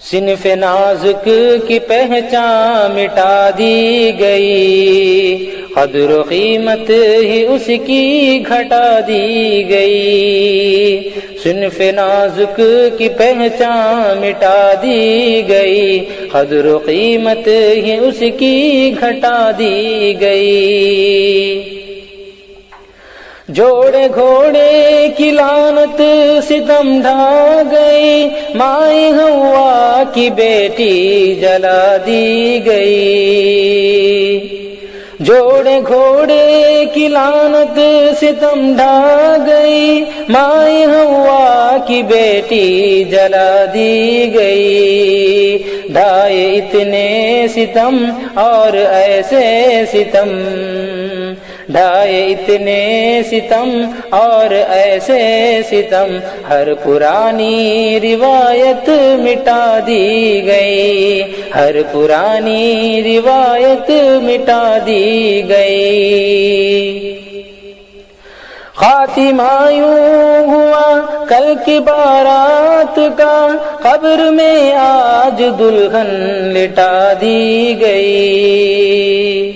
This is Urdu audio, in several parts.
صنف نازک کی پہچان مٹا دی گئی، قدر و قیمت ہی اس کی گھٹا دی گئی۔ صنف نازک کی پہچان مٹا دی گئی، قدر و قیمت ہی اس کی گھٹا دی گئی۔ جوڑے گھوڑے کی لعنت ستم ڈھا گئی، مائے ہوا کی بیٹی جلا دی گئی۔ جوڑے گھوڑے کی لعنت ستم ڈھا گئی، مائے ہوا کی بیٹی جلا دی گئی۔ ڈھائے اتنے ستم اور ایسے ستم، ڈھائے اتنے ستم اور ایسے ستم، ہر پرانی روایت مٹا دی گئی، ہر پرانی روایت مٹا دی گئی۔ خاتمہ یوں ہوا کل کی بارات کا، قبر میں آج دلہن لٹا دی گئی۔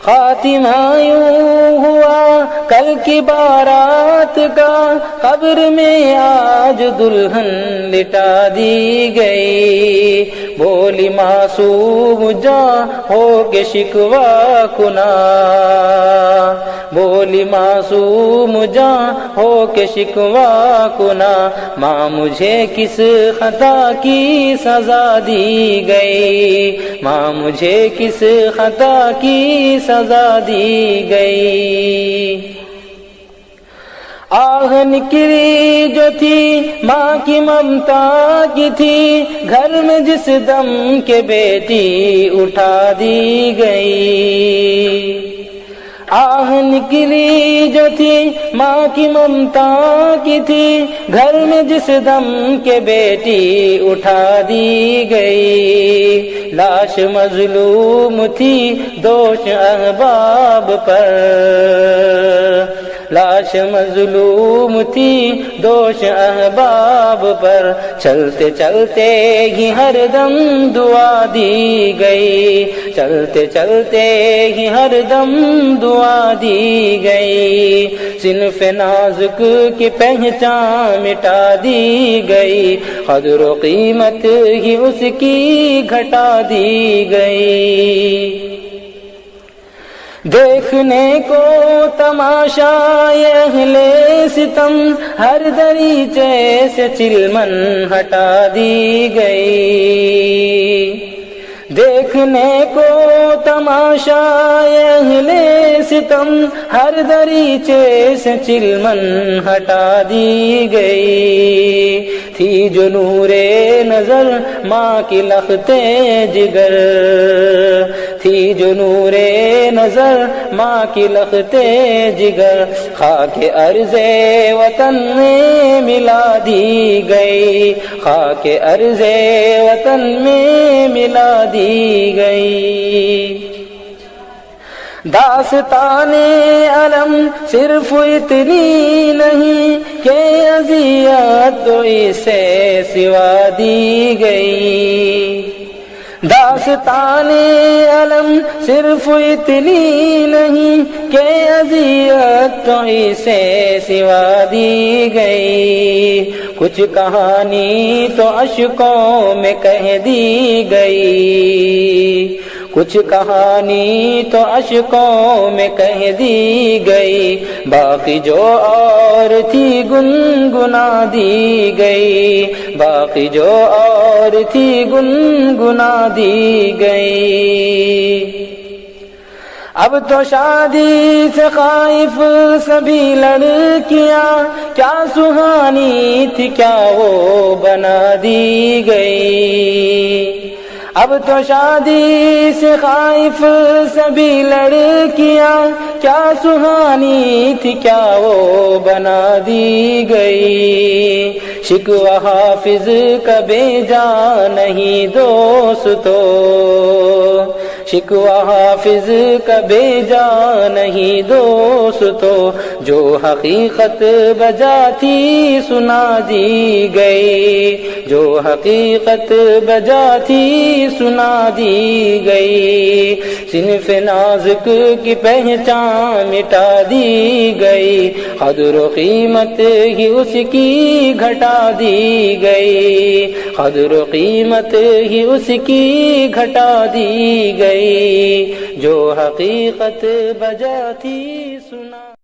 خاتمہ یوں ہوا کل کی بارات کا، قبر میں آج دلہن لٹا دی گئی۔ بولی معصوم جاں ہو کے شکوہ کنا، بولی معصوم جاں ہو کے شکوہ کنا، ماں مجھے کس خطا کی سزا دی گئی، ماں مجھے کس خطا کی سزا دی گئی۔ آہ نکلی جو تھی ماں کی ممتا کی تھی، گھر میں جس دم کے بیٹی اٹھا دی گئی۔ آہ نکلی جو تھی ماں کی ممتا کی تھی، گھر میں جس دم کے بیٹی اٹھا دی گئی۔ لاش مظلوم تھی دوش احباب پر، لاش مظلوم تھی دوش احباب پر، چلتے چلتے ہی ہر دم دعا دی گئی، چلتے چلتے ہی ہر دم دعا دی گئی۔ صنف نازک کی پہچان مٹا دی گئی، قدر و قیمت ہی اس کی گھٹا دی گئی۔ دیکھنے کو تماشا اہل ستم، ہر دریچے سے چلمن ہٹا دی گئی۔ دیکھنے کو تماشا اہل ستم، ہر دریچے سے چلمن ہٹا دی گئی۔ تھی جو نور نظر ماں کی لخت جگر، تھی جو نور نظر ماں کی لخت جگر، خاک ارض وطن میں ملا دی گئی، خاک ارض وطن میں ملا دی گئی۔ داستان علم صرف اتنی نہیں کہ اذیت تو اسے سوا دی گئی۔ داستان علم صرف اتنی نہیں کہ اذیت تو اسے سوا دی گئی۔ کچھ کہانی تو اشکوں میں کہہ دی گئی، کچھ کہانی تو اشکوں میں کہہ دی گئی، باقی جو اور تھی گنگنا دی گئی، باقی جو اور تھی گنگنا دی گئی۔ اب تو شادی سے خائف سبھی لڑکیاں، کیا سہانی تھی کیا وہ بنا دی گئی۔ اب تو شادی سے خائف سبھی لڑکیاں، کیا سہانی تھی کیا وہ بنا دی گئی۔ شکوہ حافظ کا بیجا نہیں دوستو، شکوہ حافظ کا بیجا نہیں دوستو، جو حقیقت بجا تھی سنا دی گئی، جو حقیقت بجا تھی سنا دی گئی، صنف نازک کی پہچان مٹا دی گئی، قدر و قیمت ہی اس کی گھٹا دی گئی، قدر و قیمت ہی اس کی گھٹا دی گئی، جو حقیقت بجا تھی سنا